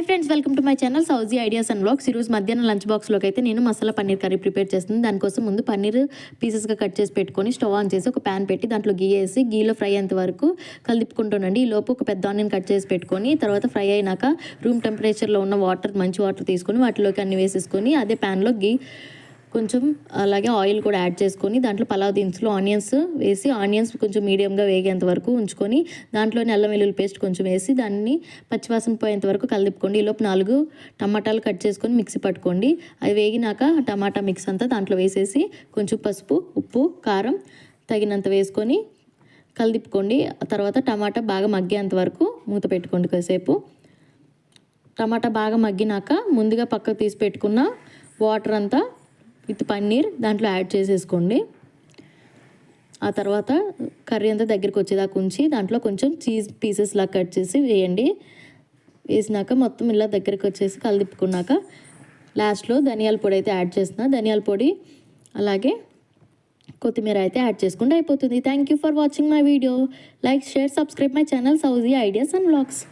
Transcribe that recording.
Hi friends, welcome to my channel Sowji ideas and vlogs. ఈరోజు మధ్యాహ్నం lunch బాక్స్లోకి అయితే నేను మసాలా పన్నీర్ కర్రీ ప్రిపేర్ చేస్తున్నాను. దానికోసం ముందు పన్నీర్ పీసెస్గా కట్ చేసి పెట్టుకొని స్టవ్ ఆన్ చేసి ఒక ప్యాన్ పెట్టి దాంట్లో గీ వేసి గీలో ఫ్రై అయ్యేంత వరకు కలిపుకుంటానండి. ఈ లోపు ఒక పెద్ద ఆనియన్ కట్ చేసి పెట్టుకొని తర్వాత ఫ్రై అయినాక రూమ్ టెంపరేచర్లో ఉన్న మంచి వాటర్ తీసుకొని వాటిలోకి అన్ని వేసేసుకొని అదే ప్యాన్లో గీ కొంచెం అలాగే ఆయిల్ కూడా యాడ్ చేసుకొని దాంట్లో పలావ్ దినుసులు ఆనియన్స్ వేసి ఆనియన్స్ కొంచెం మీడియంగా వేగేంత వరకు ఉంచుకొని దాంట్లోనే అల్లం వెల్లుల్లి పేస్ట్ కొంచెం వేసి దాన్ని పచ్చివాసన పోయేంత వరకు కలిపుకోండి. ఈలోపు 4 టమాటాలు కట్ చేసుకొని మిక్సీ పట్టుకోండి. అవి వేగినాక టమాటా మిక్స్ అంతా దాంట్లో వేసేసి కొంచెం పసుపు, ఉప్పు, కారం తగినంత వేసుకొని కలిపుకోండి. తర్వాత టమాటా బాగా మగ్గేంత వరకు మూత పెట్టుకోండి. కాసేపు టమాటా బాగా మగ్గినాక ముందుగా పక్కకు తీసి పెట్టుకున్న వాటర్ అంతా విత్ పన్నీర్ దాంట్లో యాడ్ చేసేసుకోండి. ఆ తర్వాత కర్రీ అంతా దగ్గరికి వచ్చేదాకా ఉంచి దాంట్లో కొంచెం చీజ్ పీసెస్ లాగా కట్ చేసి వేయండి. వేసినాక మొత్తం ఇలా దగ్గరికి వచ్చేసి కలిపుకున్నాక లాస్ట్లో ధనియాల పొడి అయితే యాడ్ చేస్తున్నా. ధనియాల పొడి అలాగే కొత్తిమీర అయితే యాడ్ చేసుకుంటే అయిపోతుంది. Thank you for watching my video. Like, share, subscribe my channel Sowji ideas and vlogs.